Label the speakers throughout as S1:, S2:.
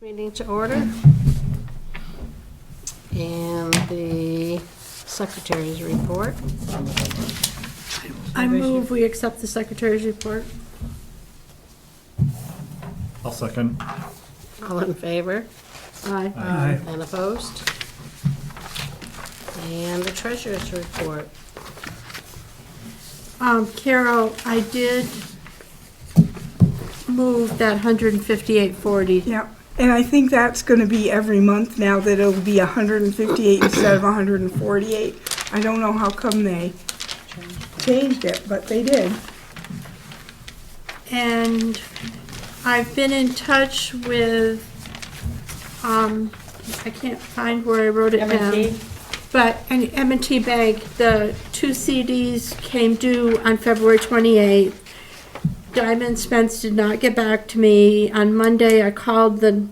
S1: Meeting to order. And the secretary's report. I move we accept the secretary's report.
S2: I'll second.
S1: All in favor? Aye.
S2: Aye.
S1: And opposed? And the treasurer's report.
S3: Carol, I did move that 158.40.
S4: Yeah, and I think that's gonna be every month now, that it'll be 158 instead of 148. I don't know how come they changed it, but they did.
S3: And I've been in touch with, I can't find where I wrote it down.
S1: M&T?
S3: But an M&T Bank, the 2 CDs came due on February 28th. Diamond Spence did not get back to me. On Monday, I called the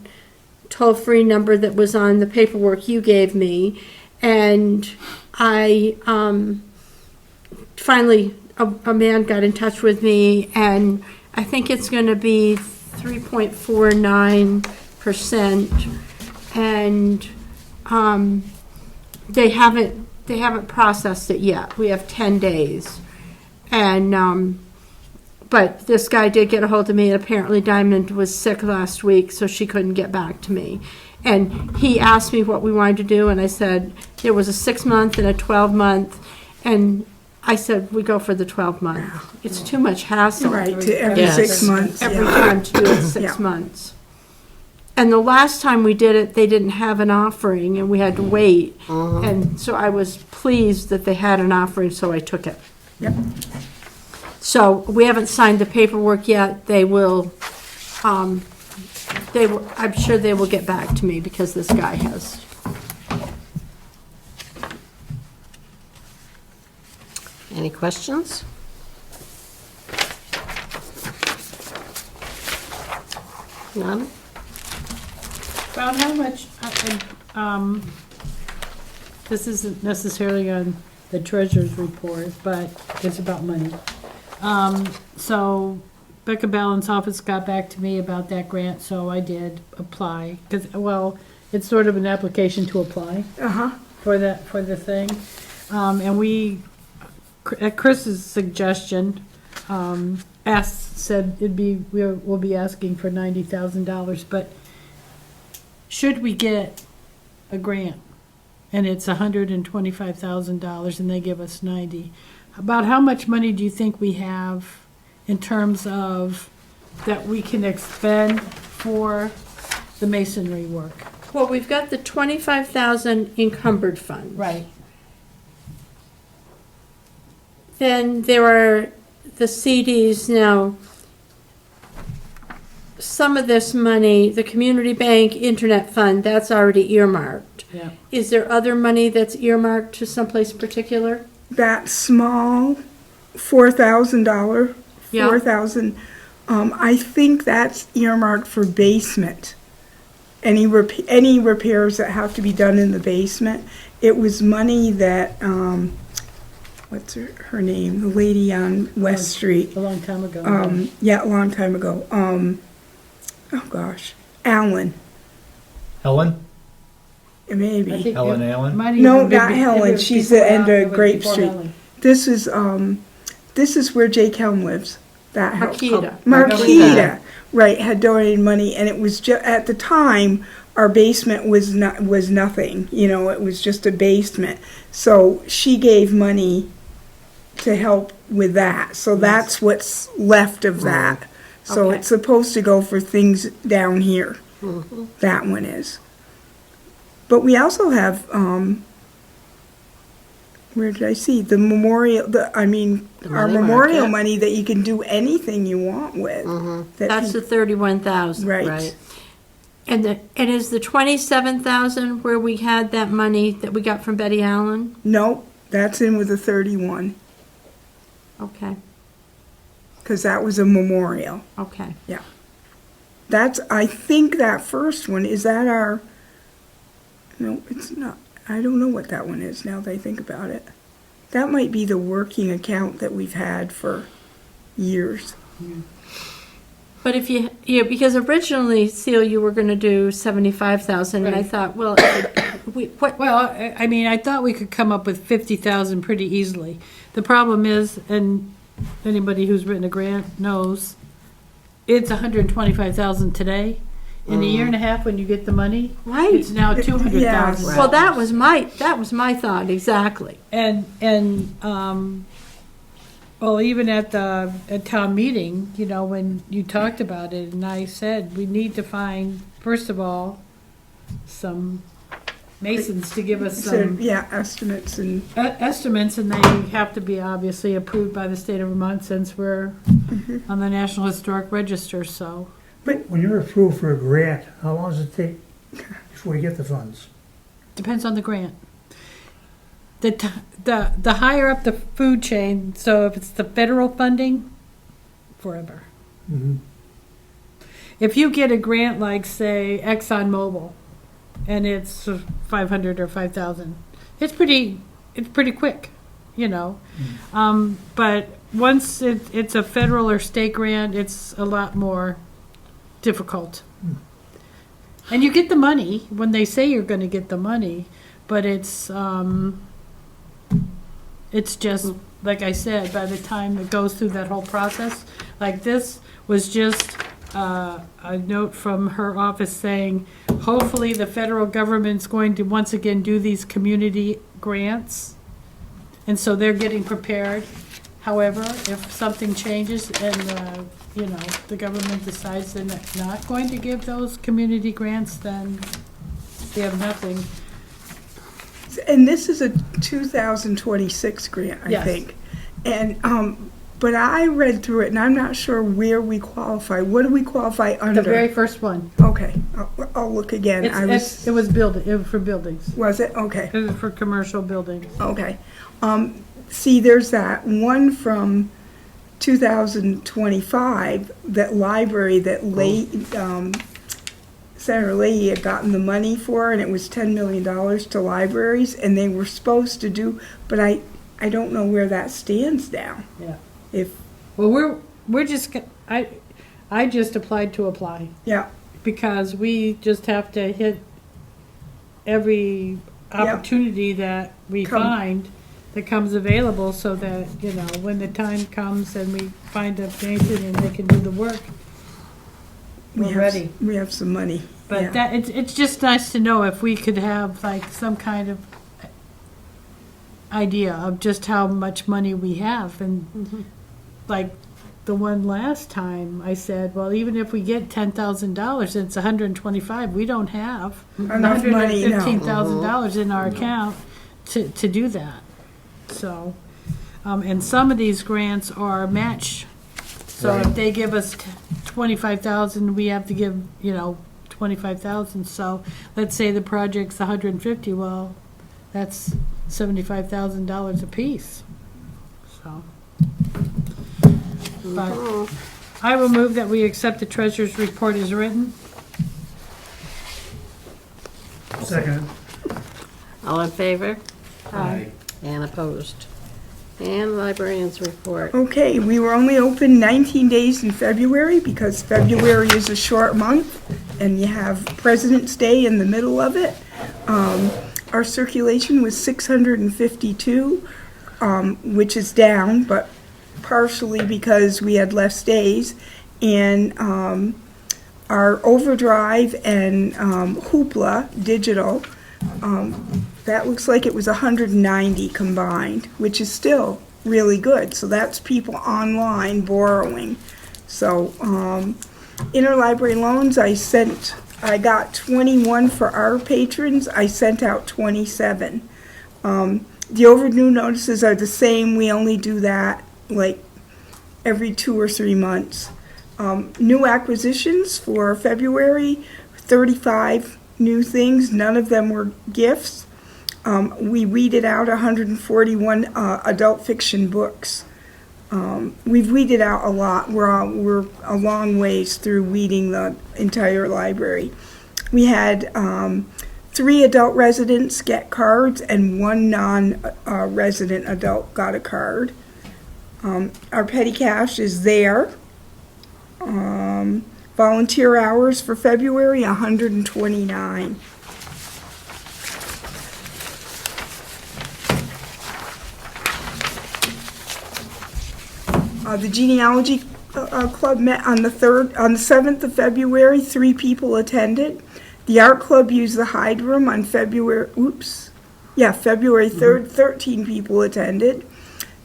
S3: toll-free number that was on the paperwork you gave me. And I, finally, a man got in touch with me, and I think it's gonna be 3.49%. And, they haven't processed it yet. We have 10 days. And, but this guy did get a hold of me, and apparently Diamond was sick last week, so she couldn't get back to me. And he asked me what we wanted to do, and I said there was a 6-month and a 12-month, and I said we go for the 12-month. It's too much hassle.
S4: Right, to every
S1: Yes.
S4: 6 months,
S3: Every
S4: yeah.
S3: time to do it 6
S4: Yeah.
S3: months. And the last time we did it, they didn't have an offering, and we had to wait. And so I was pleased that they had an offering, so I took it.
S4: Yep.
S3: So we haven't signed the paperwork yet. They will, I'm sure they will get back to me because this guy has.
S1: Any questions? None?
S5: About how much, this isn't necessarily on the treasurer's report, but it's about money. So Becca Ballin's office got back to me about that grant, so I did apply. Because, well, it's sort of an application to apply
S4: Uh-huh,
S5: for the thing. And we, at Chris's suggestion, said we'll be asking for $90,000, but should we get a grant and it's $125,000 and they give us 90, about how much money do you think we have in terms of that we can expend for the masonry work?
S3: Well, we've got the 25,000 encumbered fund.
S5: Right.
S3: Then there are the CDs now. Some of this money, the community bank internet fund, that's already earmarked.
S5: Yeah.
S3: Is there other money that's earmarked to someplace particular?
S4: that small $4,000,
S3: Yeah.
S4: 4,000, I think that's earmarked for basement. Any repairs that have to be done in the basement. It was money that, what's her name? The lady on West Street.
S5: A long time ago.
S4: Yeah, a long time ago. Oh gosh, Allen,
S2: Helen?
S5: I
S4: maybe.
S5: think
S2: Helen
S5: it
S2: Allen?
S5: might
S4: No,
S5: even be-
S4: not
S5: it
S4: Helen.
S5: was
S4: She's
S5: before
S4: the end
S5: Helen.
S4: of
S5: It was
S4: Grape
S5: before
S4: Street.
S5: Helen.
S4: This is where Jake Helm lives. That house.
S3: Marquita.
S4: Marquita, right, had donated money, and it was just, at the time, our basement was nothing, it was just a basement. So she gave money to help with that, so that's what's left of that. So
S3: Okay.
S4: it's supposed to go for things down here. That one is. But we also have, where did I see, the memorial, our
S1: money
S4: memorial
S1: market.
S4: money that you can do anything you want with. That
S3: That's the
S4: peop-
S3: 31,000.
S4: Right.
S3: And is the 27,000 where we had that money that we got from Betty Allen?
S4: No, that's in with the 31,
S3: Okay,
S4: because that was a memorial.
S3: okay.
S4: I think that first one, is that our, no, it's not. I don't know what that one is now that I think about it. That might be the working account that we've had for years.
S3: But if you, because originally, Seal, you were gonna do 75,000, and I
S5: Right.
S3: thought, well, what,
S5: Well, I mean, I thought we could come up with 50,000 pretty easily. The problem is, and anybody who's written a grant knows, it's 125,000 today. In a year and a half, when you get the money,
S3: right?
S5: it's now 200,000.
S4: Yes.
S3: Well, that was my thought, exactly.
S5: And well, even at town meeting, you know, when you talked about it, and I said, we need to find, first of all, some masons to give us
S4: So,
S5: some
S4: yeah, estimates and,
S5: estimates, and they have to be obviously approved by the state of Vermont since we're on the National Historic Register, so.
S6: When you're approved for a grant, how long does it take before you get the funds?
S5: Depends on the grant. The higher up the food chain, so if it's the federal funding, forever.
S6: Mhm.
S5: If you get a grant like, say, ExxonMobil, and it's 500 or 5,000, it's pretty quick, you know. But once it's a federal or state grant, it's a lot more difficult. And you get the money when they say you're going to get the money, but it's just, like I said, by the time it goes through that whole process, like this was just a note from her office saying, hopefully the federal government's going to once again do these community grants. And so they're getting prepared. However, if something changes and, you know, the government decides they're not going to give those community grants, then they have nothing.
S4: and this is a 2026 grant, I
S5: Yes.
S4: think. And, but I read through it and I'm not sure where we qualify. What do we qualify under?
S5: The very first one.
S4: Okay, I'll look again.
S5: It was for buildings.
S4: Was it? Okay.
S5: It was for commercial buildings.
S4: Okay. See, there's that one from 2025, that library that Senator Leahy had gotten the money for, and it was $10 million to libraries, and they were supposed to do, but I don't know where that stands now.
S5: Yeah.
S4: If,
S5: Well, we're just, I just applied to apply
S4: yeah,
S5: because we just have to hit every opportunity that we
S4: Come.
S5: find that comes available so that, you know, when the time comes and we find a mason and they can do the work, we're ready.
S4: We have some money.
S5: But
S4: yeah.
S5: it's just nice to know if we could have like some kind of idea of just how much money we have. And like the one last time I said, well, even if we get $10,000, it's 125. We don't have
S4: Enough money, no.
S5: $115,000 in our account to do that. So, and some of these grants are matched. So if they give us 25,000, we have to give, you know, 25,000. So let's say the project's 150. Well, that's $75,000 a piece. So, but I will move that we accept the treasurer's report as written.
S6: Second.
S1: All in favor?
S6: Aye.
S1: And opposed? And librarian's report.
S4: Okay, we were only open 19 days in February because February is a short month and you have President's Day in the middle of it. Our circulation was 652, which is down, but partially because we had less days. And our Overdrive and Hoopla digital, that looks like it was 190 combined, which is still really good. So that's people online borrowing. So interlibrary loans, I got 21 for our patrons. I sent out 27. The overdue notices are the same. We only do that like every 2 or 3 months. New acquisitions for February, 35 new things. None of them were gifts. We weeded out 141 adult fiction books. We've weeded out a lot. We're a long ways through weeding the entire library. We had 3 adult residents get cards and 1 non-resident adult got a card. Our petty cash is there. Volunteer hours for February, 129. The genealogy club met on the 7th of February. 3 people attended. The art club used the Hyde Room on February 3rd. 13 people attended.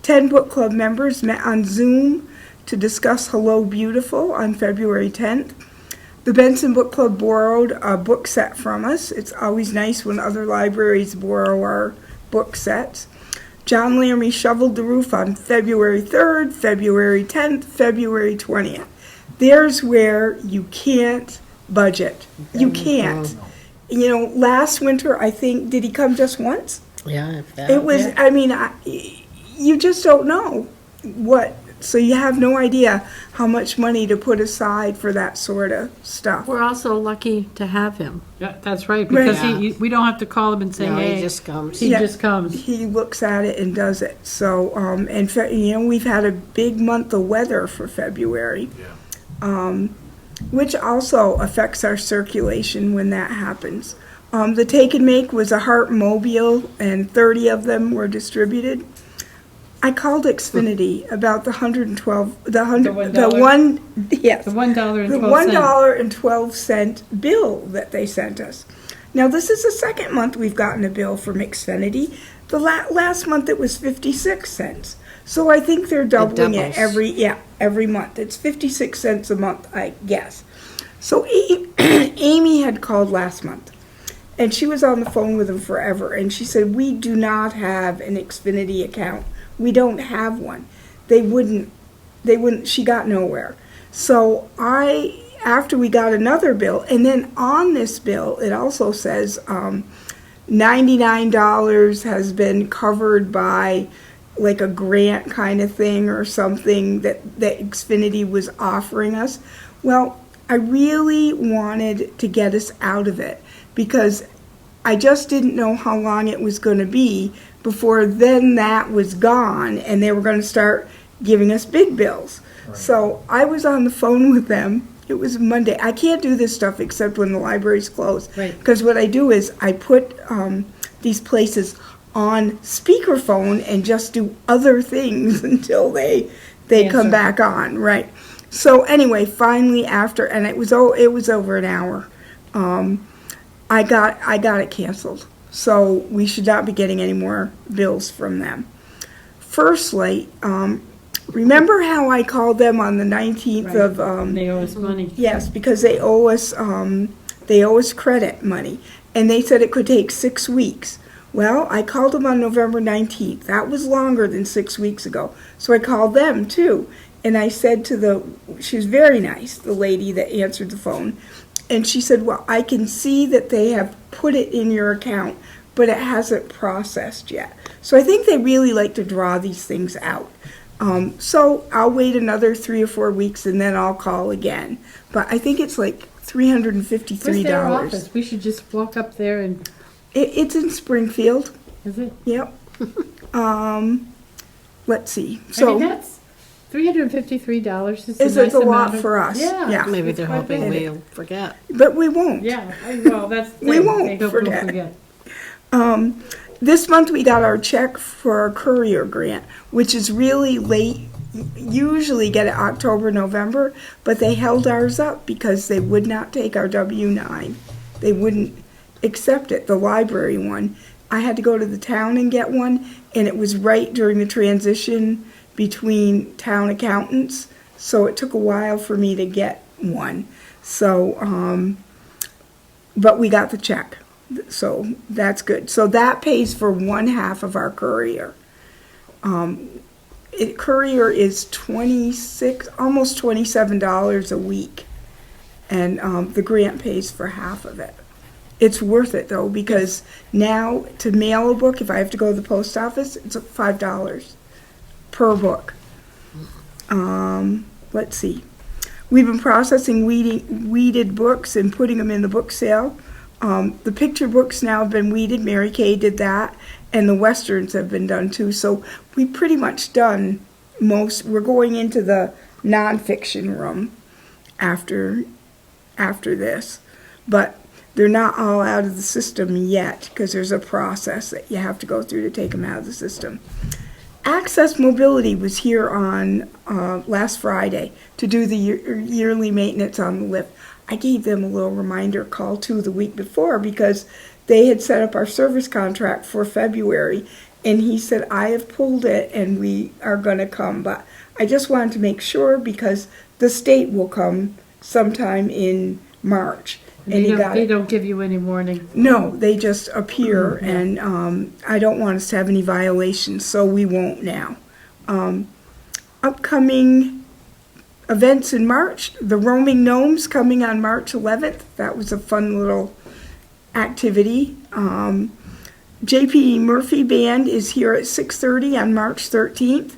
S4: 10 book club members met on Zoom to discuss Hello Beautiful on February 10th. The Benson Book Club borrowed a book set from us. It's always nice when other libraries borrow our book sets. John Laramie shoveled the roof on February 3rd, February 10th, February 20th. There's where you can't budget. You can't. You know, last winter, I think, did he come just once?
S1: Yeah, if that.
S4: It was, I mean, you just don't know what, so you have no idea how much money to put aside for that sort of stuff.
S3: We're also lucky to have him.
S5: Yeah, that's right, because
S1: Right.
S5: we don't have to call him and say,
S1: No,
S5: hey.
S1: he just comes.
S5: He
S4: Yeah.
S5: just comes.
S4: He looks at it and does it. So, in fact, you know, we've had a big month of weather for February. Which also affects our circulation when that happens. The Take and Make was a Heart Mobile, and 30 of them were distributed. I called Xfinity about the $112,
S5: The $1?
S4: the one, yes,
S5: The $1.12.
S4: the $1.12 bill that they sent us. Now, this is the second month we've gotten a bill from Xfinity. The last month it was 56 cents. So I think they're doubling it
S1: doubles.
S4: every month. It's 56 cents a month, I guess. So Amy had called last month, and she was on the phone with them forever, and she said, we do not have an Xfinity account. We don't have one. They wouldn't, she got nowhere. So after we got another bill, and then on this bill, it also says $99 has been covered by like a grant kind of thing or something that Xfinity was offering us. Well, I really wanted to get us out of it because I just didn't know how long it was going to be before then that was gone and they were going to start giving us big bills. Right. So I was on the phone with them. It was Monday. I can't do this stuff except when the library's closed.
S5: Right.
S4: Because what I do is I put these places on speakerphone and just do other things until they come back on, right? So anyway, finally after, and it was over an hour, I got it canceled. So we should not be getting any more bills from them. First Light, remember how I called them on the 19th
S5: Right.
S4: of
S5: They owe us money.
S4: yes, because they owe us credit money, and they said it could take 6 weeks. Well, I called them on November 19th. That was longer than 6 weeks ago. So I called them too. And I said to she was very nice, the lady that answered the phone. And she said, well, I can see that they have put it in your account, but it hasn't processed yet. So I think they really like to draw these things out. So I'll wait another 3 or 4 weeks and then I'll call again. But I think it's like $353.
S5: Where's their office? We should just walk up there and,
S4: It's in Springfield.
S5: is it?
S4: Yep. Let's see.
S5: I
S4: So
S5: mean, that's $353
S4: is
S5: a
S4: it
S5: nice
S4: a lot
S5: amount of-
S4: for us?
S5: Yeah.
S4: Yeah.
S1: Maybe they're
S5: Quite a
S1: hoping
S5: bit.
S1: we'll forget.
S4: but we won't.
S5: Yeah, well, that's the
S4: We
S5: thing.
S4: won't
S5: They hope
S4: forget.
S5: we'll forget.
S4: This month we got our check for our courier grant, which is really late. Usually get it October, November, but they held ours up because they would not take our W-9. They wouldn't accept it, the library one. I had to go to the town and get one, and it was right during the transition between town accountants, so it took a while for me to get one. So, but we got the check. So that's good. So that pays for 1/2 of our courier. Courier is almost $27 a week, and the grant pays for half of it. It's worth it though, because now to mail a book, if I have to go to the post office, it's $5 per book. Let's see. We've been processing weeded books and putting them in the book sale. The picture books now have been weeded. Mary Kay did that, and the westerns have been done too. So we've pretty much done most. We're going into the nonfiction room. after this. But they're not all out of the system yet, because there's a process that you have to go through to take them out of the system. Access Mobility was here on last Friday to do the yearly maintenance on the lift. I gave them a little reminder call too the week before, because they had set up our service contract for February, and he said, I have pulled it and we are going to come. But I just wanted to make sure, because the state will come sometime in March. And
S5: They don't give you any warning.
S4: no, they just appear, and I don't want us to have any violations, so we won't now. Upcoming events in March, the Roaming Gnomes coming on March 11th. That was a fun little activity. JP Murphy Band is here at 6:30 on March 13th,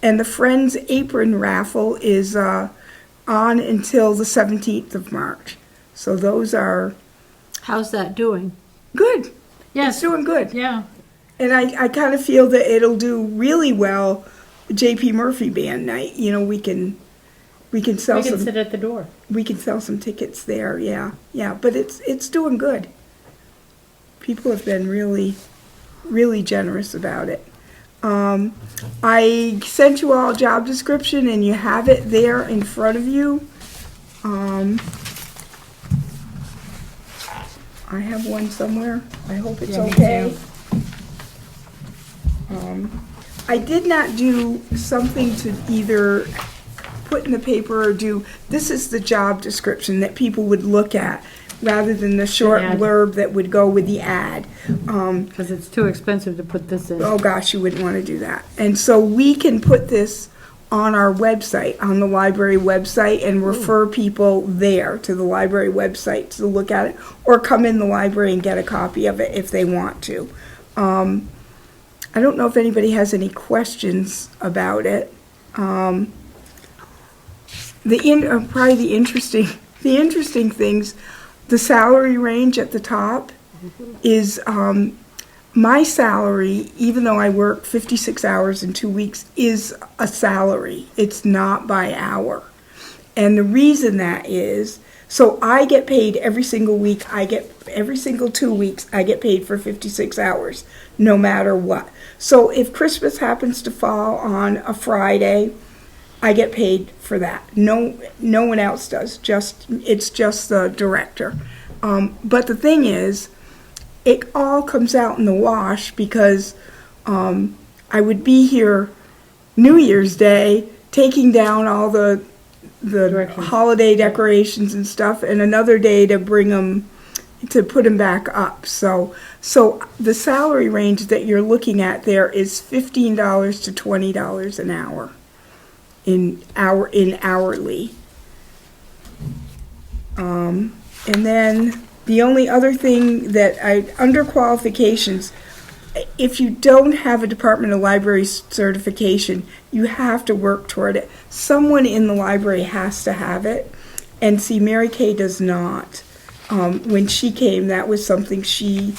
S4: and the Friends Apron Raffle is on until the 17th of March. So those are
S3: How's that doing?
S4: good. It's
S5: Yes,
S4: doing good.
S5: yeah.
S4: And I kind of feel that it'll do really well, JP Murphy Band night. You know, we can sell
S5: We can
S4: some
S5: sit at the door.
S4: tickets there. Yeah. But it's doing good. People have been really, really generous about it. I sent you all a job description, and you have it there in front of you. I have one somewhere. I hope it's
S5: Yeah, me
S4: okay.
S5: too.
S4: I did not do something to either put in the paper or do, this is the job description that people would look at, rather than the short
S5: ad.
S4: blurb that would go with the ad.
S5: Because it's too expensive to put this in.
S4: Oh gosh, you wouldn't want to do that. And so we can put this on our website, on the library website, and refer people there to the library website to look at it, or come in the library and get a copy of it if they want to. I don't know if anybody has any questions about it. Probably the interesting things, the salary range at the top is my salary, even though I work 56 hours in 2 weeks, is a salary. It's not by hour. And the reason that is, so I get paid every single week. Every single 2 weeks, I get paid for 56 hours, no matter what. So if Christmas happens to fall on a Friday, I get paid for that. No one else does. It's just the director. But the thing is, it all comes out in the wash, because I would be here New Year's Day taking down all the holiday decorations and stuff, and another day to bring them, to put them back up. So the salary range that you're looking at there is $15 to $20 an hour in hourly. And then the only other thing that under qualifications, if you don't have a Department of Library certification, you have to work toward it. Someone in the library has to have it, and see, Mary Kay does not. When she came, that was something she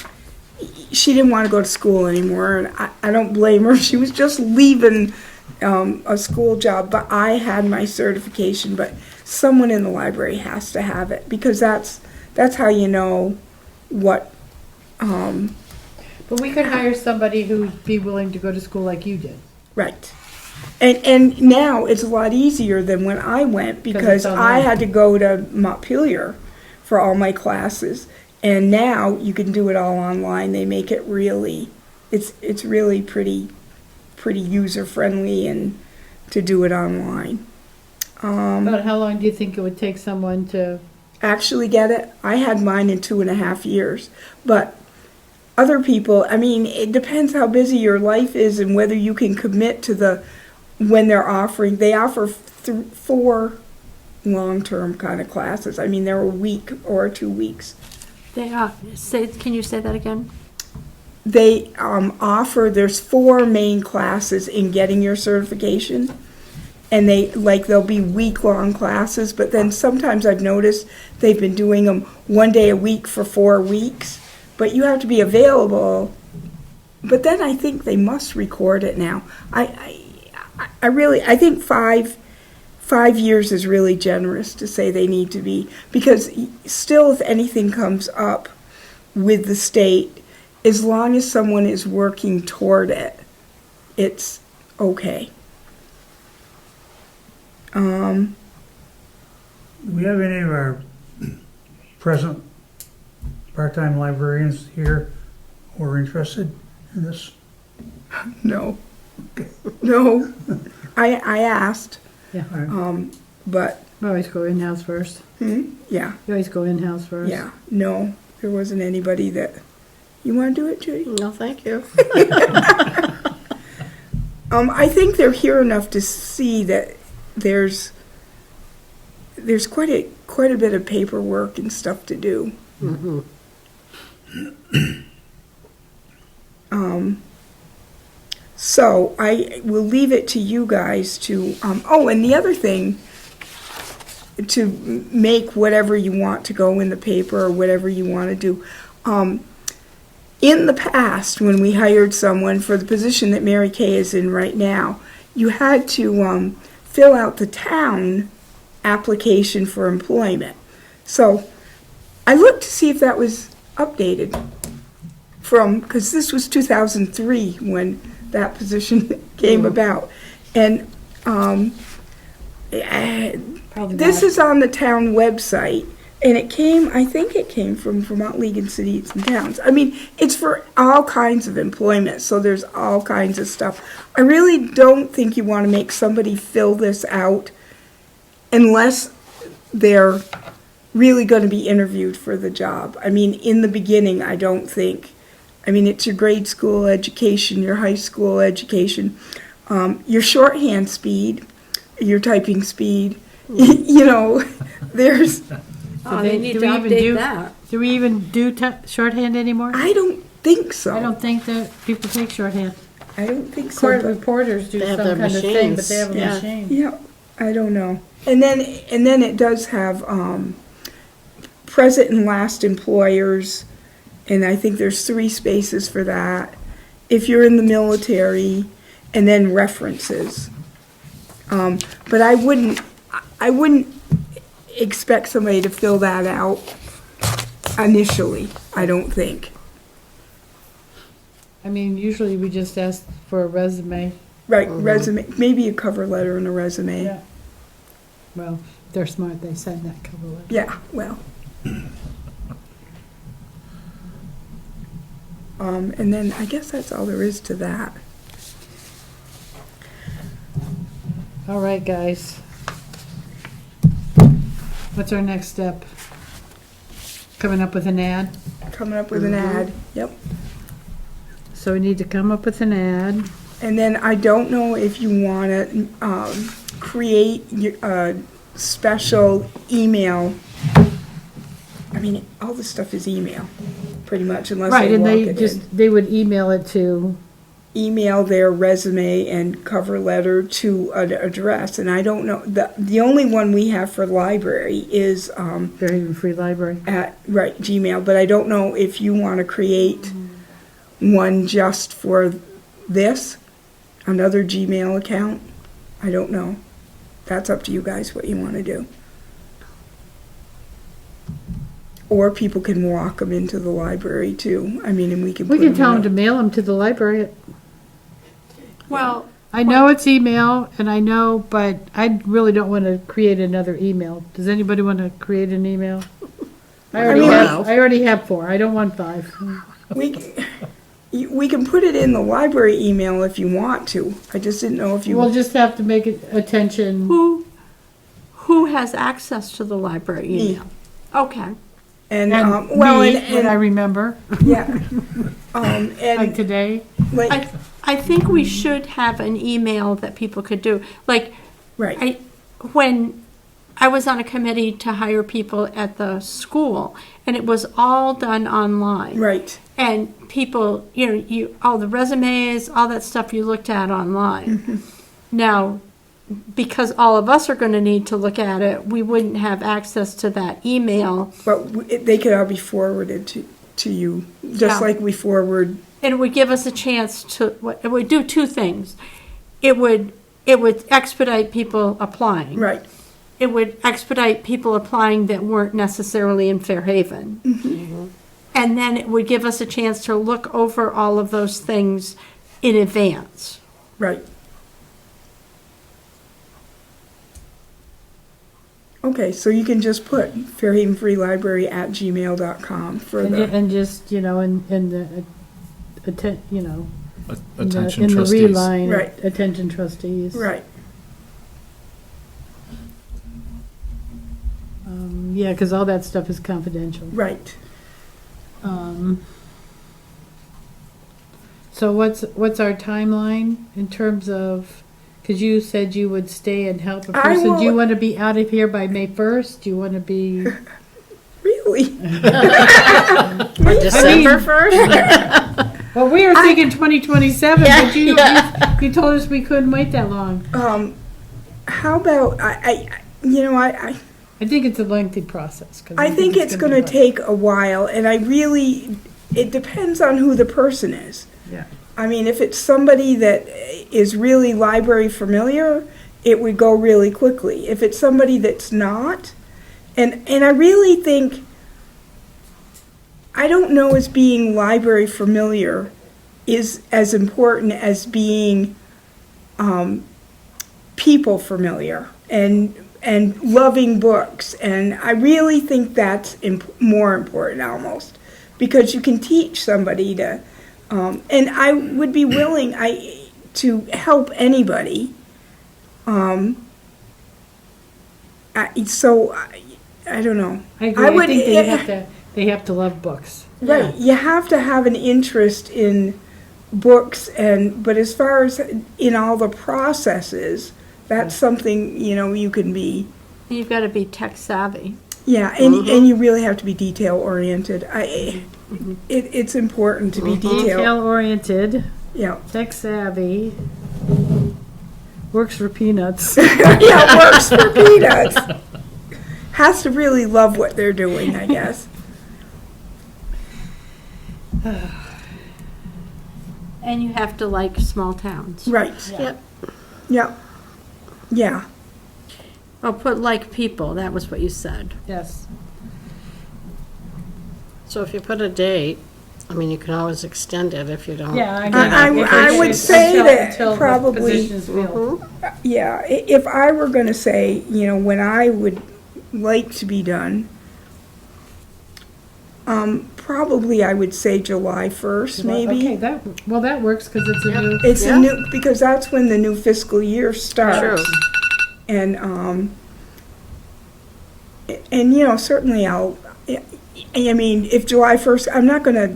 S4: didn't want to go to school anymore, and I don't blame her. She was just leaving a school job, but I had my certification. But someone in the library has to have it, because that's how you know what.
S5: But we could hire somebody who'd be willing to go to school like you did.
S4: Right. And now it's a lot easier than when I went, because
S5: it's
S4: I
S5: online.
S4: had to go to Montpelier for all my classes, and now you can do it all online. They make it really, it's really pretty user friendly, and to do it online.
S5: About how long do you think it would take someone to?
S4: Actually get it. I had mine in 2.5 years, but other people, I mean, it depends how busy your life is and whether you can commit to when they're offering. They offer 4 long-term kind of classes. I mean, they're a week or 2 weeks.
S3: Can you say that again?
S4: They offer, there's 4 main classes in getting your certification. And they'll be week-long classes, but then sometimes I've noticed they've been doing them 1 day a week for 4 weeks. But you have to be available. But then I think they must record it now. I think 5 5 years is really generous to say they need to be, because still, if anything comes up with the state, as long as someone is working toward it, it's okay.
S6: Do we have any of our present part-time librarians here who are interested in this?
S4: No. No. I asked,
S5: Yeah.
S4: but,
S5: You always go in-house first.
S4: yeah,
S5: You always go in-house first.
S4: yeah, no, there wasn't anybody that, you wanna do it, Judy?
S1: No, thank you.
S4: I think they're here enough to see that there's quite a bit of paperwork and stuff to do. So I will leave it to you guys to, oh, and the other thing, to make whatever you want to go in the paper or whatever you want to do. In the past, when we hired someone for the position that Mary Kay is in right now, you had to fill out the town application for employment. So I looked to see if that was updated because this was 2003 when that position came about. And
S5: Probably
S4: this
S5: not.
S4: is on the town website, and I think it came from Vermont League of Cities and Towns. I mean, it's for all kinds of employment, so there's all kinds of stuff. I really don't think you want to make somebody fill this out unless they're really going to be interviewed for the job. I mean, in the beginning, I don't think. I mean, it's your grade school education, your high school education, your shorthand speed, your typing speed. You know, there's.
S1: Oh, they need to
S5: do we even
S1: update
S5: do-
S1: that.
S5: Do we even do shorthand anymore?
S4: I don't think so.
S5: I don't think that people take shorthand.
S4: I don't think so.
S5: Court
S4: but-
S5: reporters do
S1: They
S5: some
S1: have their
S5: kind of thing, but
S1: machines,
S5: they have a
S1: yeah.
S5: machine.
S4: Yeah, I don't know. And then it does have present and last employers, and I think there's 3 spaces for that. If you're in the military, and then references. But I wouldn't expect somebody to fill that out initially, I don't think.
S5: I mean, usually we just ask for a resume.
S4: Right, resume, maybe a cover letter and a resume.
S5: Yeah. Well, if they're smart, they send that cover letter.
S4: Yeah, well. And then I guess that's all there is to that.
S5: All right, guys. What's our next step? Coming up with an ad?
S4: Coming up with an ad, yep.
S5: So we need to come up with an ad.
S4: And then I don't know if you want to create a special email. I mean, all this stuff is email, pretty much, unless
S5: Right,
S4: they
S5: and
S4: walk
S5: they
S4: it in.
S5: just, they would email it to,
S4: Email their resume and cover letter to an address, and I don't know, the only one we have for library is
S5: Fairhaven Free Library.
S4: at, right, Gmail, but I don't know if you want to create one just for this, another Gmail account. I don't know. That's up to you guys what you want to do. Or people can walk them into the library too. I mean, and we can
S5: We
S4: put
S5: can tell them
S4: in
S5: to
S4: a-
S5: mail them to the library.
S3: Well,
S5: I know it's email, and I know, but I really don't want to create another email. Does anybody want to create an email? I already have 4. I don't want 5.
S4: we can put it in the library email if you want to. I just didn't know if you.
S5: We'll just have to make it attention.
S3: who has access to the library
S4: Me.
S3: email? Okay.
S4: and
S5: And
S4: well,
S5: me,
S4: and
S5: when I remember,
S4: yeah,
S5: like
S4: and
S5: today.
S4: like
S3: I think we should have an email that people could do. Like,
S4: right.
S3: when I was on a committee to hire people at the school, and it was all done online.
S4: Right.
S3: And people, all the resumes, all that stuff you looked at online.
S4: Mm-hmm.
S3: Now, because all of us are going to need to look at it, we wouldn't have access to that email.
S4: But they could all be forwarded to you, just
S3: Yeah.
S4: like we forward.
S3: And it would give us a chance to, it would do 2 things. It would it would expedite people applying.
S4: Right,
S3: It would expedite people applying that weren't necessarily in Fairhaven. And then it would give us a chance to look over all of those things in advance.
S4: right. Okay, so you can just put fairhavenfreelibrary@gmail.com for
S5: And,
S4: the,
S5: and just, in the, in the,
S2: Attention
S5: in the
S2: trustees.
S5: reline,
S4: Right.
S5: attention trustees.
S4: right,
S5: Yeah, because all that stuff is confidential.
S4: right.
S5: So what's our timeline in terms of, because you said you would stay and help a
S4: I
S5: person. Do you
S4: will-
S5: want to be out of here by May 1st? Do you want to be?
S4: Really?
S1: Or December 1st?
S5: Well, we were thinking 2027,
S1: Yeah,
S5: but you told us we couldn't wait that long.
S4: How about, I
S5: I think it's a lengthy process. 'cause
S4: I think it's
S5: gonna
S4: gonna
S5: be hard.
S4: take a while, and it depends on who the person is.
S5: Yeah.
S4: I mean, if it's somebody that is really library familiar, it would go really quickly. If it's somebody that's not, and I really think, I don't know as being library familiar is as important as being people familiar and loving books. And I really think that's more important almost, because you can teach somebody to, and I would be willing to help anybody. I don't know.
S5: I agree. I think they have to love books.
S4: Right, you have to have an interest in books, but as far as in all the processes, that's something, you can be,
S3: You've got to be tech savvy.
S4: yeah, and you really have to be detail oriented. It's important to be detail,
S5: Detail oriented,
S4: yeah.
S5: tech savvy, works for peanuts.
S4: Yeah, works for peanuts. Has to really love what they're doing, I guess.
S3: And you have to like small towns.
S4: Right,
S1: Yep.
S4: yeah, yeah.
S3: Oh, put like people, that was what you said.
S5: Yes.
S1: So if you put a date, I mean, you can always extend it if you don't.
S5: Yeah, I
S4: I-
S5: get it.
S4: I would say that
S5: Until the
S4: probably-
S5: position is filled.
S4: Yeah, if I were gonna say, when I would like to be done, probably I would say July 1st, maybe.
S5: Okay, that works because it's a new.
S4: It's
S1: Yeah.
S4: a new, because that's when the new fiscal year starts.
S1: True.
S4: And, certainly I mean, if July 1st, I'm not gonna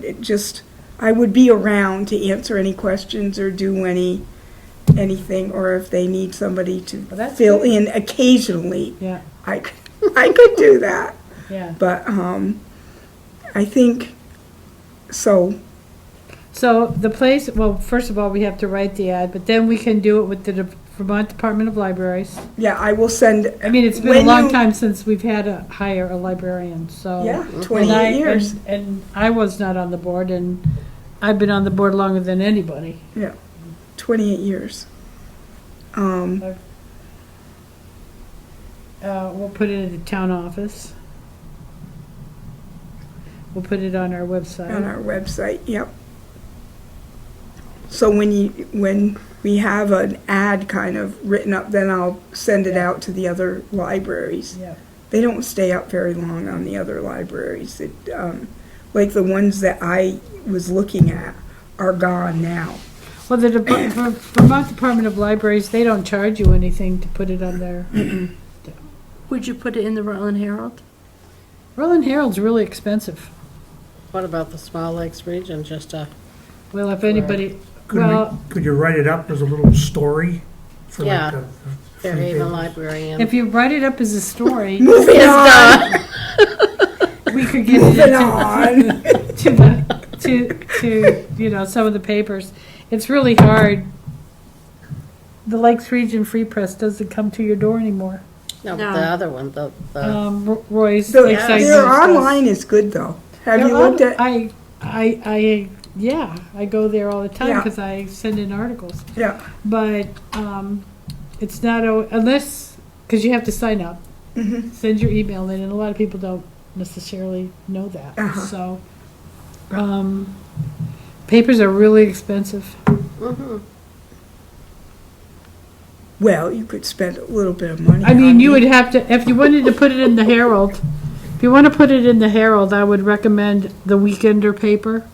S4: I would be around to answer any questions or do anything, or if they need somebody to
S5: Well, that's
S4: fill
S5: good.
S4: in occasionally,
S5: Yeah,
S4: I could do that.
S5: yeah.
S4: But, I think, so,
S5: So the place, well, first of all, we have to write the ad, but then we can do it with the Vermont Department of Libraries.
S4: yeah, I will send.
S5: I mean, it's been a
S4: when
S5: long
S4: you-
S5: time since we've had to hire a librarian, so.
S4: Yeah,
S5: And
S4: 28 years.
S5: And I was not on the board, and I've been on the board longer than anybody.
S4: 28 years.
S5: We'll put it in the town office. We'll put it on our
S4: On
S5: website.
S4: our website, yep. So when we have an ad kind of written up, then I'll send it out to the other libraries.
S5: Yeah.
S4: They don't stay up very long on the other libraries. Like the ones that I was looking at are gone now.
S5: Well, the Vermont Department of Libraries, they don't charge you anything to put it on there.
S3: Would you put it in the Rutland Herald?
S5: Rutland Herald's really expensive.
S1: What about the Small Lakes region,
S5: Well, if anybody,
S6: Could you write it up as a little story for
S1: Yeah.
S6: like the
S1: Fairhaven Librarian?
S5: if you write it up as a story,
S4: Moving on,
S5: we could get
S4: moving
S5: it
S4: on.
S5: to some of the papers. It's really hard. The Lakes Region Free Press doesn't come to your door anymore.
S1: No,
S3: No.
S1: the other one, the
S5: Roy's
S4: So
S5: Lakeside
S4: their
S5: News does.
S4: online is good though. Have you
S5: They're
S4: looked
S5: on-
S4: at?
S5: yeah, I go there all the time
S4: Yeah.
S5: because I send in articles.
S4: Yeah,
S5: But it's not, unless, because you have to sign up,
S4: Mhm.
S5: send your email in, and a lot of people don't necessarily know that.
S4: Uh-huh.
S5: So, papers are really expensive.
S4: Well, you could spend a little bit of money.
S5: I mean,
S4: on
S5: you would
S4: it.
S5: have to, if you wanted to put it in the Herald, if you want to put it in the Herald, I would recommend the Weekender paper.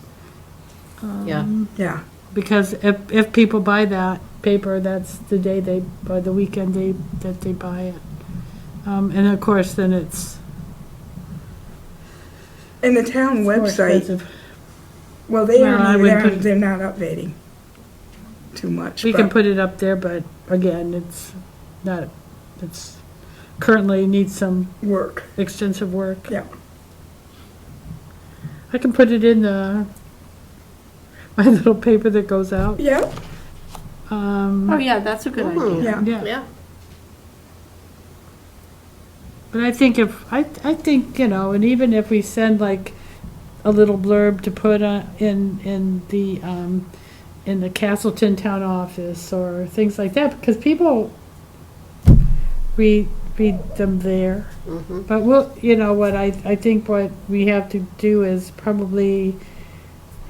S1: Yeah.
S4: Yeah,
S5: Because if people buy that paper, that's the day they, or the weekend that they buy it. And of course, then it's
S4: and the town
S5: more
S4: website,
S5: expensive.
S4: well, they
S5: Well, I
S4: aren't,
S5: would
S4: they're,
S5: put-
S4: they're not updating too much.
S5: We can
S4: but-
S5: put it up there, but again, it's not, it's currently needs some
S4: Work,
S5: extensive work.
S4: yeah.
S5: I can put it in my little paper that goes out.
S4: Yeah,
S3: Oh, yeah, that's a good idea.
S4: yeah.
S5: Yeah,
S1: Yeah.
S5: but I think I think, and even if we send like a little blurb to put in the Castleton town office or things like that, because people read them there. But I think what we have to do is probably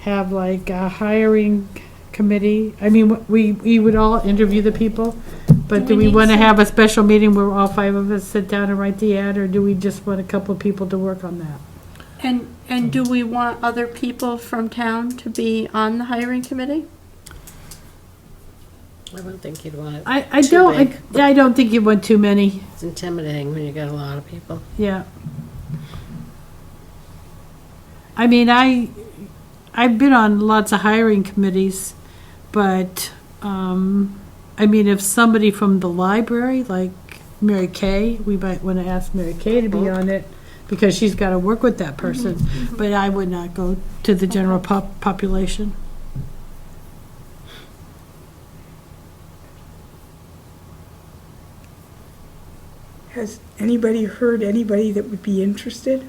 S5: have like a hiring committee. I mean, we would all interview the people, but do we
S3: need
S5: want to
S3: some-
S5: have a special meeting where all 5 of us sit down and write the ad, or do we just want a couple of people to work on that?
S3: And do we want other people from town to be on the hiring committee?
S1: I don't think you'd want it.
S5: I
S1: too
S5: don't,
S1: big.
S5: I don't think you want too many,
S1: It's intimidating when you got a lot of people.
S5: yeah. I mean, I've been on lots of hiring committees, but, I mean, if somebody from the library, like Mary Kay, we might want to ask Mary Kay to be on it, because she's got to work with that person, but I would not go to the general population.
S4: Has anybody heard anybody that would be interested?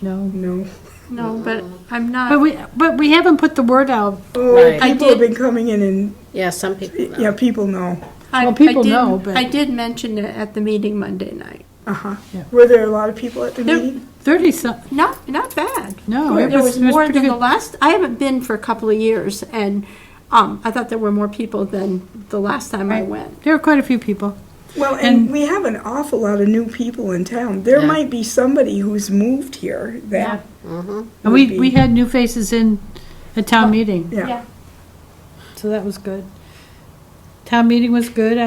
S5: No.
S4: No.
S3: No, but I'm
S5: But
S3: not,
S5: we haven't put the word out.
S4: Oh,
S1: Right.
S3: I
S4: people have
S3: did-
S4: been coming in and,
S1: Yeah, some people know.
S4: yeah, people know.
S5: Well, people
S3: I did-
S5: know, but-
S3: I did mention it at the meeting Monday night.
S4: Uh-huh.
S5: Yeah.
S4: Were there a lot of people at the
S3: There-
S4: meeting?
S5: 30 some,
S3: Not bad.
S5: no,
S4: Good.
S3: There was more
S5: pretty
S3: than the
S5: good.
S3: last, I haven't been for a couple of years, and I thought there were more people than the last time I
S5: Right.
S3: went.
S5: There were quite a few people.
S4: Well,
S5: And-
S4: and we have an awful lot of new people in town. There
S1: Yeah.
S4: might be somebody who's moved here that,
S5: And
S4: would
S5: we
S4: be-
S5: had new faces in a town meeting,
S4: yeah.
S5: so that was good. Town meeting was good.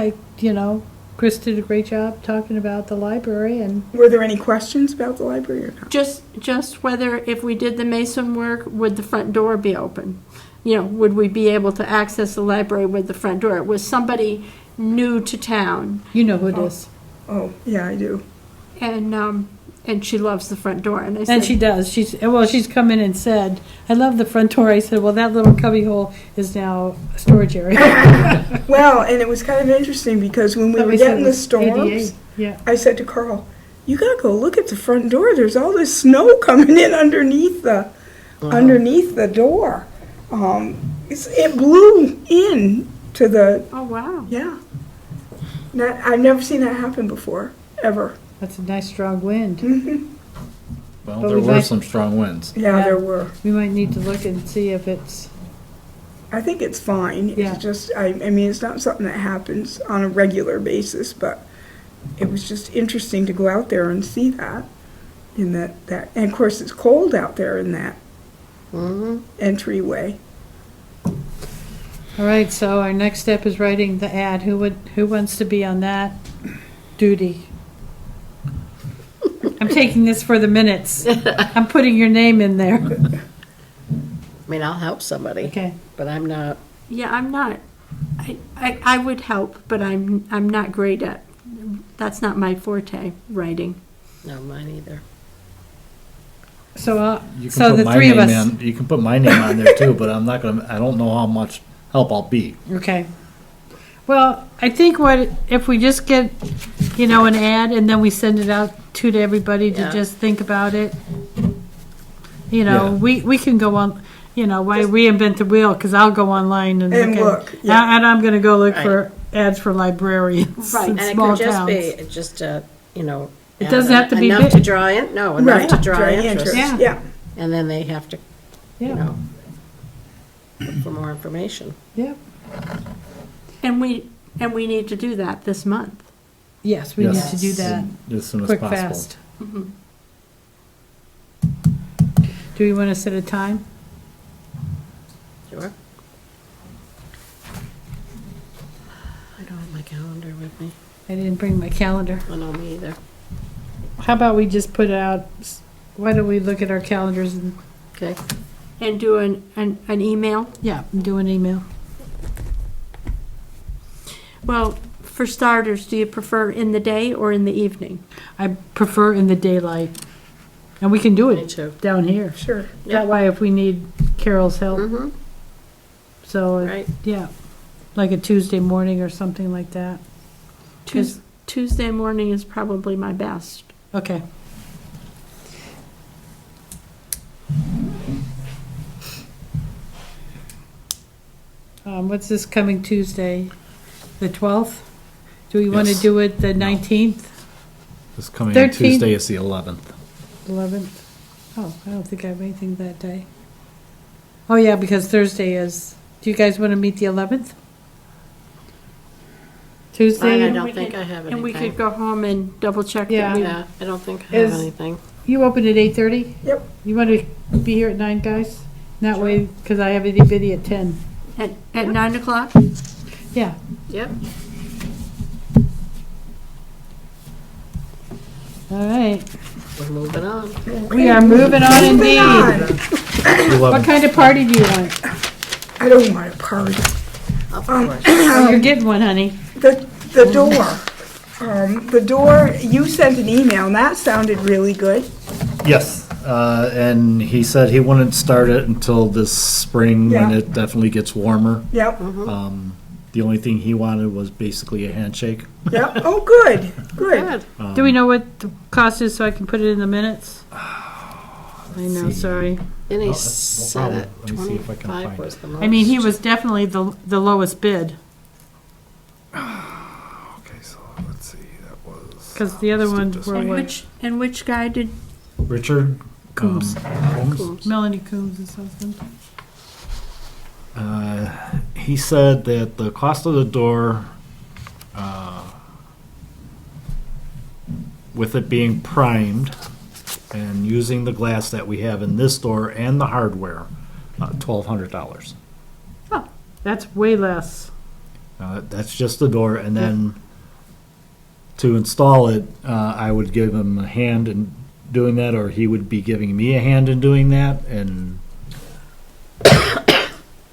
S5: Chris did a great job talking about the library, and
S4: Were there any questions about the library or not?
S3: Just whether if we did the mason work, would the front door be open? Would we be able to access the library with the front door? It was somebody new to town,
S5: you know who it is.
S4: Oh, yeah, I do.
S3: and she loves the front door. And I said,
S5: And she does. She's come in and said, "I love the front door." I said, "Well, that little cubbyhole is now a storage area."
S4: Well, and it was kind of interesting because when we
S5: But
S4: were
S5: we said
S4: getting
S5: it
S4: the
S5: was
S4: storms,
S5: ADA. Yeah.
S4: I said to Carl, "You gotta go look at the front door. There's all this snow coming in underneath the door. It blew in to the
S3: oh, wow.
S4: yeah. I've never seen that happen before, ever.
S5: That's a nice strong wind.
S2: Well,
S5: But
S2: there
S5: we
S2: were
S5: might-
S2: some strong winds.
S4: Yeah,
S5: Yeah.
S4: there were.
S5: We might need to look and see if it's,
S4: I think it's fine.
S5: Yeah.
S4: It's just, I mean, it's not something that happens on a regular basis, but it was just interesting to go out there and see that. And of course, it's cold out there in that entryway.
S5: all right, so our next step is writing the ad. Who wants to be on that duty? I'm taking this for the minutes. I'm putting your name in there.
S1: I mean, I'll help somebody,
S5: Okay.
S1: but I'm not.
S3: Yeah, I'm not. I would help, but I'm not great at. That's not my forte, writing.
S1: No, mine either.
S5: So,
S2: You can
S5: so
S2: put
S5: the
S2: my
S5: 3 of
S2: name
S5: us.
S2: in. You can put my name on there too, but I don't know how much help I'll be.
S5: Okay. Well, I think if we just get, an ad and then we send it out to everybody to
S1: Yeah.
S5: just think about it.
S2: Yeah.
S5: We can go on, why reinvent the wheel? Because I'll go online and
S4: And
S5: look.
S4: look, yeah.
S5: And I'm going to go look
S1: Right.
S5: for ads for librarians
S3: Right.
S5: in
S1: And it
S5: small
S1: could just
S5: towns.
S1: be, just, you know.
S5: It doesn't have to be
S1: Enough to
S5: big.
S1: draw in, no, enough to draw interest.
S5: Yeah.
S4: Yeah,
S1: And then they have to, you
S5: Yeah,
S1: know, look for more information.
S5: yeah.
S3: And we need to do that this month.
S5: Yes, we need
S2: Yes,
S5: to do that
S2: as soon as
S5: quick,
S2: possible.
S5: fast. Do we want to set a time?
S1: Sure. I don't have my calendar with me.
S5: I didn't bring my calendar.
S1: I know me either.
S5: How about we just put it out, why don't we look at our calendars and,
S1: Okay.
S3: And do an email.
S5: yeah, do an email?
S3: Well, for starters, do you prefer in the day or in the evening?
S5: I prefer in the daylight. And we can do
S1: Me
S5: it
S1: too.
S5: down here.
S4: sure.
S5: That way if we need Carol's help,
S1: Mm-hmm,
S5: so,
S1: right.
S5: yeah, like a Tuesday morning or something like that.
S3: Tuesday morning is probably my best.
S5: Okay. What's this coming Tuesday? The 12th? Do we want to
S2: Yes.
S5: do it the 19th,
S2: This coming
S5: 13th.
S2: Tuesday is the 11th.
S5: 11th? Oh, I don't think I have anything that day. Oh, yeah, because Thursday is, do you guys want to meet the 11th?
S1: I
S5: Tuesday?
S1: don't think I have
S3: And we could
S1: anything.
S3: go home and double check
S5: Yeah.
S3: that we
S1: Yeah, I don't think I have
S5: Is-
S1: anything.
S5: You open at 8:30?
S4: Yep.
S5: You want to be here at 9, guys? That way, because I have itty bitty at 10.
S3: at 9 o'clock.
S5: Yeah.
S1: Yep.
S5: All right.
S1: We're moving on.
S5: We are moving on indeed.
S4: on.
S5: What kind of party do you want?
S4: I don't want a party.
S1: Of course.
S5: Oh, you're getting one, honey.
S4: The door, you sent an email, and that sounded really good.
S2: Yes, and he said he wouldn't start it until this spring when
S4: Yeah.
S2: it definitely gets warmer.
S4: Yep,
S2: The only thing he wanted was basically a handshake.
S4: yep. Oh, good, good.
S1: Good.
S5: Do we know what the cost is so I can put it in the minutes? I know,
S2: see.
S5: sorry.
S1: And he
S2: No
S1: said
S2: problem.
S1: it,
S2: Let me see if I can
S1: 25
S2: find
S1: was
S2: it.
S1: the most.
S5: I mean, he was definitely the lowest bid,
S2: Okay, so let's see, that was.
S5: because the other ones were
S3: And
S5: what?
S3: which guy did,
S2: Richard
S5: Coombs.
S2: Coombs.
S1: Coombs.
S5: Melanie Coombs' husband.
S2: He said that the cost of the door, with it being primed and using the glass that we have in this door and the hardware, $1,200.
S5: That's way less.
S2: That's just the door, and then to install it, I would give him a hand in doing that, or he would be giving me a hand in doing that, and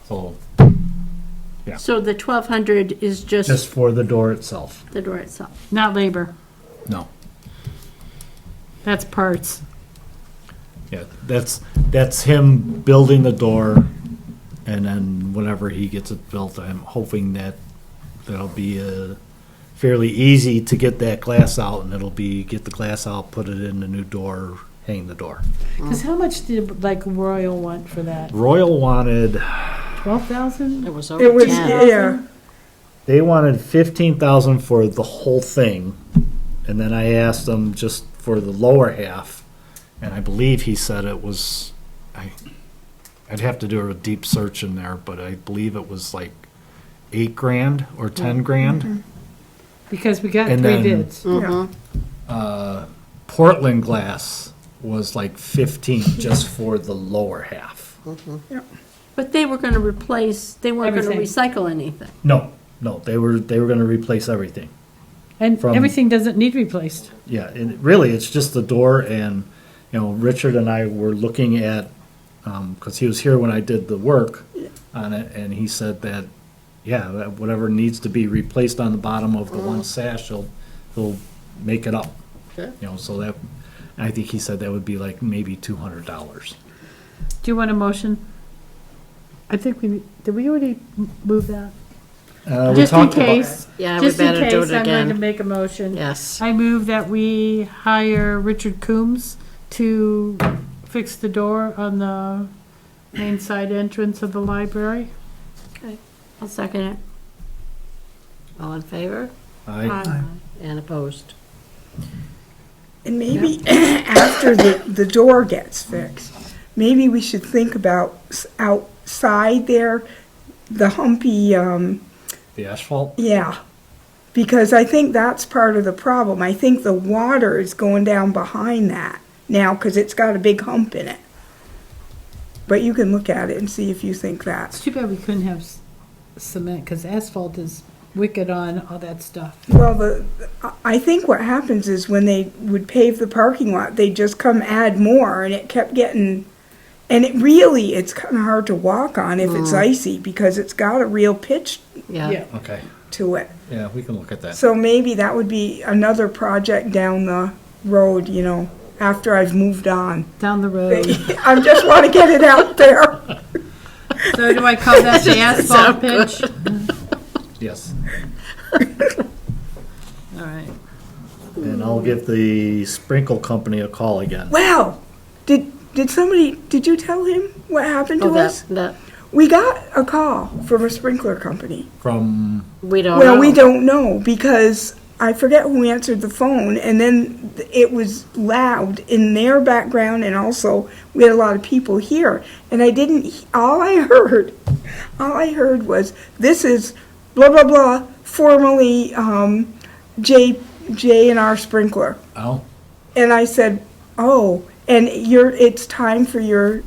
S2: so,
S3: so the 1,200 is
S2: just
S3: just
S2: for the door itself.
S3: the door itself?
S5: Not labor.
S2: No,
S5: That's parts.
S2: yeah, that's him building the door, and then whenever he gets it built, I'm hoping that that'll be fairly easy to get that glass out, and it'll be get the glass out, put it in the new door, hang the door.
S5: Because how much did like Royal want for that?
S2: Royal wanted
S5: 12,000?
S1: It was
S4: It
S1: over
S4: was,
S1: 10.
S4: yeah,
S2: They wanted 15,000 for the whole thing, and then I asked them just for the lower half, and I believe he said it was, I'd have to do a deep search in there, but I believe it was like $8,000 or $10,000.
S5: Because we got
S2: And
S5: 3
S2: then-
S5: bids.
S1: Mm-hmm.
S2: Portland glass was like 15 just for the lower half.
S3: But they were going to replace, they weren't going to
S5: Everything.
S3: recycle anything.
S2: No, they were going to replace everything.
S5: And
S2: From-
S5: everything doesn't need replaced.
S2: Yeah, and really, it's just the door, and, Richard and I were looking at, because he was here when I did the work on it, and he said that, that whatever needs to be replaced on the bottom of the one sash, he'll make it up.
S1: Okay.
S2: So that, I think he said that would be like maybe $200.
S5: Do you want a motion? I think did we already move that?
S2: We
S5: Just in
S2: talked about-
S5: case,
S1: Yeah, we
S5: just in
S1: better do
S5: case,
S1: it
S5: I'm going to
S1: again.
S5: make a motion.
S1: Yes.
S5: I move that we hire Richard Coombs to fix the door on the main side entrance of the library.
S3: I'll second it.
S1: All in favor?
S2: I,
S1: And opposed?
S4: And maybe after the door gets fixed, maybe we should think about outside there, the humpy,
S2: the asphalt,
S4: yeah. Because I think that's part of the problem. I think the water is going down behind that now because it's got a big hump in it. But you can look at it and see if you think
S5: It's
S4: that.
S5: too bad we couldn't have cement, because asphalt is wicked on all that stuff.
S4: Well, I think what happens is when they would pave the parking lot, they just come add more and it kept getting, and it's kind of hard to walk on if it's icy because it's got a real pitch
S1: Yeah.
S2: okay,
S4: to it.
S2: yeah, we can look at that.
S4: So maybe that would be another project down the road, after I've moved on.
S5: Down the road.
S4: I just want to get it out there.
S5: So do I call that the asphalt pitch?
S2: Yes,
S5: All right.
S2: and I'll give the sprinkle company a call again.
S4: Wow, did you tell him what happened to
S1: Oh,
S4: us?
S1: that,
S4: We got a call from a sprinkler company.
S2: From,
S1: we don't know.
S4: Well, we don't know because I forget who answered the phone, and then it was loud in their background, and also we had a lot of people here. And all I heard was, this is blah, blah, blah, formerly J and R Sprinkler.
S2: oh,
S4: And I said, oh, and it's time for your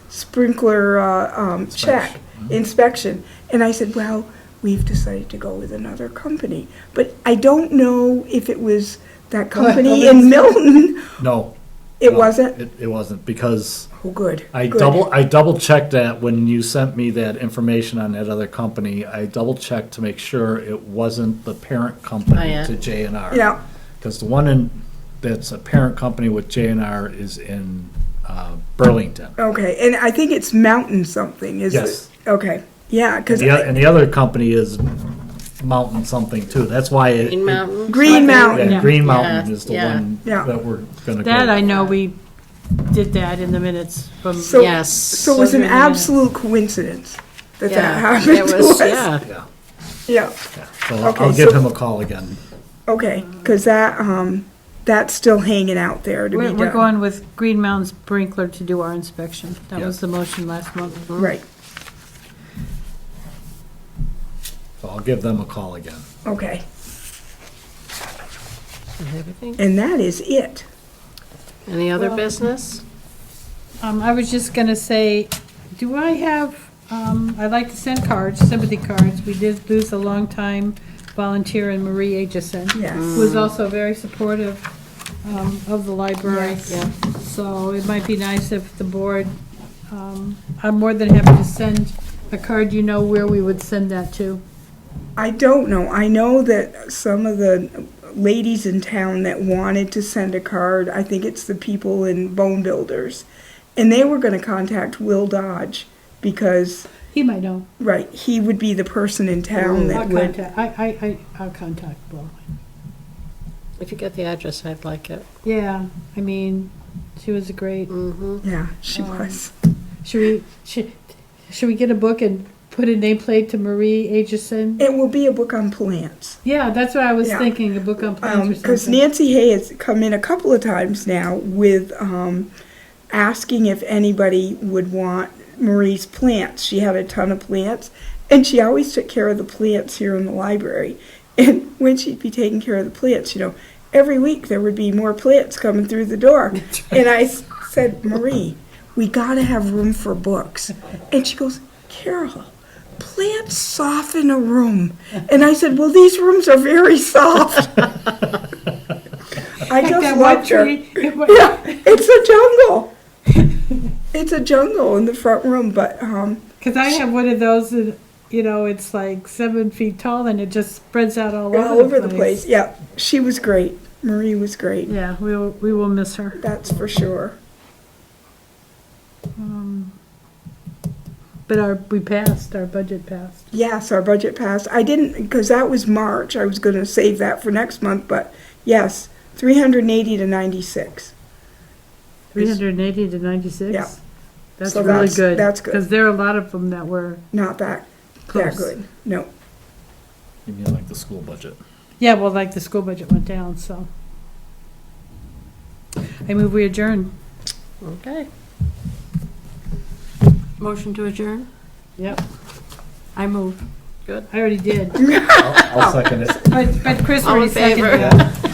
S4: sprinkler check, inspection. And I said, well, we've decided to go with another company. But I don't know if it was that company in Milton.
S2: no.
S4: It
S2: no,
S4: wasn't?
S2: It wasn't, because
S4: Oh, good.
S2: I
S4: good.
S2: double checked that when you sent me that information on that other company. I double checked to make sure it wasn't the parent
S1: Oh,
S2: company
S1: yeah.
S2: to J&R.
S4: Yeah,
S2: Because the one that's a parent company with J&R is in Burlington.
S4: okay. And I think it's Mountain something, is it?
S2: Yes.
S4: Okay, yeah, because
S2: And the other company is Mountain something too. That's why it.
S1: Green Mountain?
S4: Green Mountain.
S2: Yeah, Green Mountain is the
S1: Yeah.
S2: one
S4: Yeah.
S2: that we're gonna go.
S5: That I
S2: with.
S5: know we did that in the minutes from.
S4: So-
S1: Yes.
S4: So it was an
S5: Those are the minutes.
S4: absolute coincidence that
S1: Yeah,
S4: happened
S1: it
S4: to
S1: was,
S4: us.
S1: yeah.
S2: Yeah,
S4: Yeah.
S2: yeah. So
S4: Okay,
S2: I'll give
S4: so-
S2: him a call again.
S4: Okay, because that's still hanging out there to be
S5: We're
S4: done.
S5: going with Green Mountain Sprinkler to do our inspection. That
S2: Yeah.
S5: was the motion last month.
S4: Right,
S2: So I'll give them a call again.
S4: okay.
S1: Everything?
S4: And that is it.
S1: Any other
S5: Well-
S1: business?
S5: I was just gonna say, do I have, I'd like to send cards, sympathy cards. We did lose a longtime volunteer in Marie Aitchison,
S4: Yes.
S5: who was also very supportive of the library.
S4: Yes.
S1: Yeah.
S5: So it might be nice if the board, I'm more than happy to send a card, where we would send that to.
S4: I don't know. I know that some of the ladies in town that wanted to send a card, I think it's the people in Bone Builders, and they were going to contact Will Dodge because,
S5: He might know.
S4: right, he would be the person in town
S5: I'll
S4: that would.
S5: contact, I'll contact Bill.
S1: If you get the address, I'd like it.
S5: Yeah, I mean, she was a great,
S1: Mm-hmm.
S4: Yeah, she was.
S5: should we get a book and put a nameplate to Marie Aitchison?
S4: It will be a book on plants.
S5: Yeah, that's what I was
S4: Yeah.
S5: thinking, a book on plants or
S4: Because
S5: something.
S4: Nancy Hay has come in a couple of times now with asking if anybody would want Marie's plants. She had a ton of plants, and she always took care of the plants here in the library. And when she'd be taking care of the plants, every week there would be more plants coming through the door. And I said, Marie, we got to have room for books. And she goes, Carol, plants soften a room. And I said, well, these rooms are very soft. I
S5: Like
S4: just
S5: that
S4: loved
S5: one
S4: her.
S5: tree.
S4: Yeah, it's a jungle. It's a jungle in the front room, but
S5: Because I have one of those that, it's like 7 feet tall and it just spreads out all
S4: all over the place. Yeah, she was great. Marie was great.
S5: Yeah, we will miss her.
S4: That's for sure.
S5: But we passed, our budget passed.
S4: Yes, our budget passed. I didn't, because that was March. I was going to save that for next month, but yes, 380 to 96.
S5: 380 to 96?
S4: Yeah.
S5: That's
S4: So
S5: really
S4: that's-
S5: good.
S4: that's good.
S5: Because there are a lot of them that were
S4: Not that
S5: close.
S4: good. No.
S2: You mean like the school budget?
S5: Yeah, well, like the school budget went down, so. I move we adjourn.
S1: Okay.
S3: Motion to adjourn?
S5: Yep,
S3: I move.
S5: I already did.
S2: I'll second it.
S5: But Chris
S1: All in
S5: already seconded
S1: favor?
S5: that.